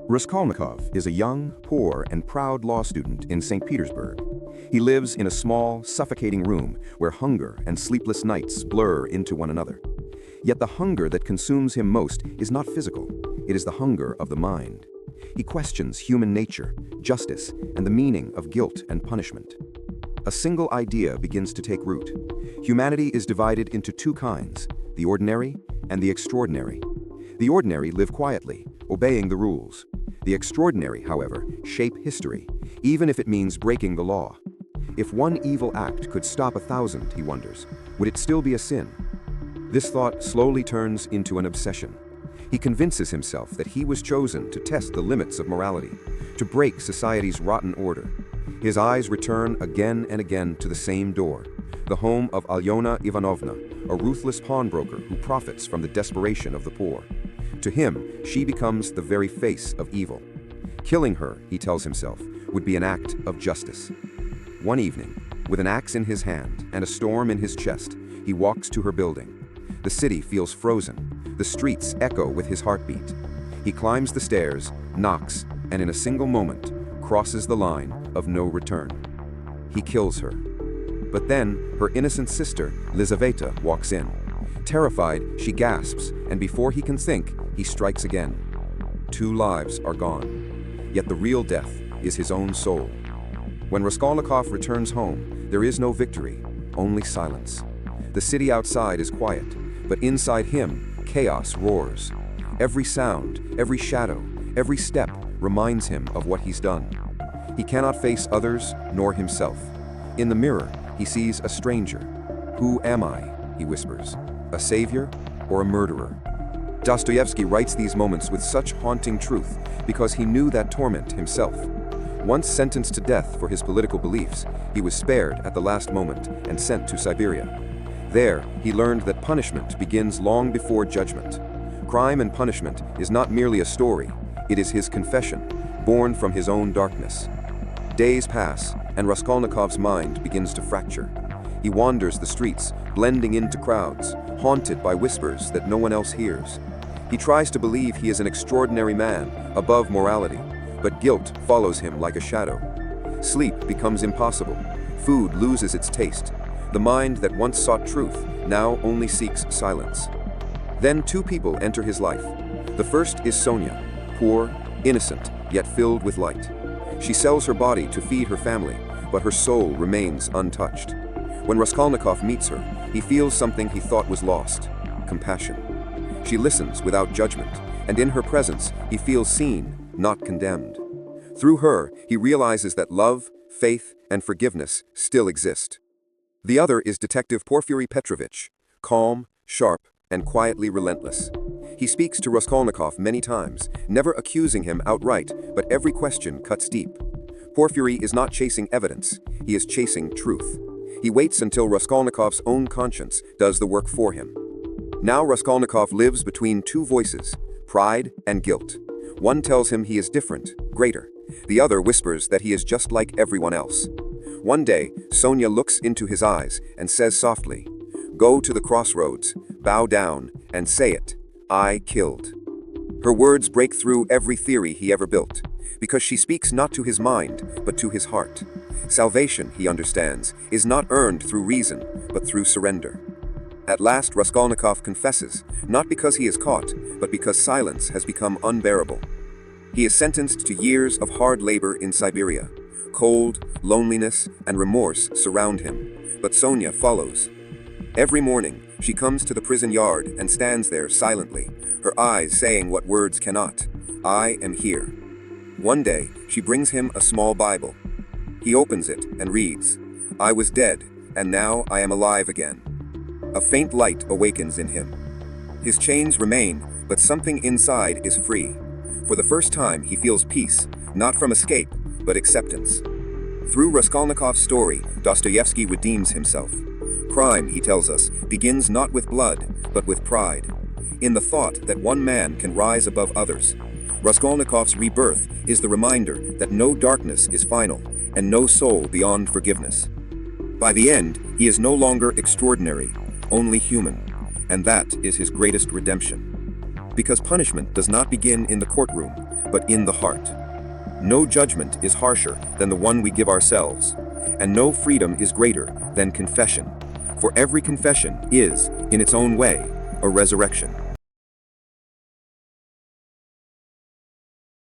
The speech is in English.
Raskolnikov is a young, poor, and proud law student in St. Petersburg. He lives in a small, suffocating room where hunger and sleepless nights blur into one another. Yet the hunger that consumes him most is not physical. It is the hunger of the mind. He questions human nature, justice, and the meaning of guilt and punishment. A single idea begins to take root. Humanity is divided into two kinds, the ordinary and the extraordinary. The ordinary live quietly, obeying the rules. The extraordinary, however, shape history, even if it means breaking the law. If one evil act could stop 1,000, he wonders, would it still be a sin? This thought slowly turns into an obsession. He convinces himself that he was chosen to test the limits of morality, to break society's rotten order. His eyes return again and again to the same door, the home of Alyona Ivanovna, a ruthless pawnbroker who profits from the desperation of the poor. To him, she becomes the very face of evil. Killing her, he tells himself, would be an act of justice. One evening, with an axe in his hand and a storm in his chest, he walks to her building. The city feels frozen. The streets echo with his heartbeat. He climbs the stairs, knocks, and in a single moment, crosses the line of no return. He kills her. But then, her innocent sister, Lizaveta, walks in. Terrified, she gasps, and before he can think, he strikes again. 2 lives are gone. Yet the real death is his own soul. When Raskolnikov returns home, there is no victory, only silence. The city outside is quiet, but inside him, chaos roars. Every sound, every shadow, every step reminds him of what he's done. He cannot face others nor himself. In the mirror, he sees a stranger. "Who am I?" he whispers. A savior or a murderer? Dostoevsky writes these moments with such haunting truth because he knew that torment himself. Once sentenced to death for his political beliefs, he was spared at the last moment and sent to Siberia. There, he learned that punishment begins long before judgment. Crime and punishment is not merely a story, it is his confession, born from his own darkness. Days pass, and Raskolnikov's mind begins to fracture. He wanders the streets, blending into crowds, haunted by whispers that no one else hears. He tries to believe he is an extraordinary man, above morality, but guilt follows him like a shadow. Sleep becomes impossible. Food loses its taste. The mind that once sought truth now only seeks silence. Then 2 people enter his life. The first is Sonya, poor, innocent, yet filled with light. She sells her body to feed her family, but her soul remains untouched. When Raskolnikov meets her, he feels something he thought was lost: compassion. She listens without judgment, and in her presence, he feels seen, not condemned. Through her, he realizes that love, faith, and forgiveness still exist. The other is Detective Porfiry Petrovich, calm, sharp, and quietly relentless. He speaks to Raskolnikov many times, never accusing him outright, but every question cuts deep. Porfiry is not chasing evidence, he is chasing truth. He waits until Raskolnikov's own conscience does the work for him. Now Raskolnikov lives between 2 voices, pride and guilt. One tells him he is different, greater. The other whispers that he is just like everyone else. One day, Sonya looks into his eyes and says softly, "Go to the crossroads, bow down, and say it, I killed." Her words break through every theory he ever built, because she speaks not to his mind, but to his heart. Salvation, he understands, is not earned through reason, but through surrender. At last, Raskolnikov confesses, not because he is caught, but because silence has become unbearable. He is sentenced to years of hard labor in Siberia. Cold, loneliness, and remorse surround him, but Sonya follows. Every morning, she comes to the prison yard and stands there silently, her eyes saying what words cannot: "I am here." One day, she brings him a small Bible. He opens it and reads, "I was dead, and now I am alive again." A faint light awakens in him. His chains remain, but something inside is free. For the first time, he feels peace, not from escape, but acceptance. Through Raskolnikov's story, Dostoevsky redeems himself. Crime, he tells us, begins not with blood, but with pride. In the thought that one man can rise above others. Raskolnikov's rebirth is the reminder that no darkness is final, and no soul beyond forgiveness. By the end, he is no longer extraordinary, only human, and that is his greatest redemption. Because punishment does not begin in the courtroom, but in the heart. No judgment is harsher than the one we give ourselves, and no freedom is greater than confession. For every confession is, in its own way, a resurrection.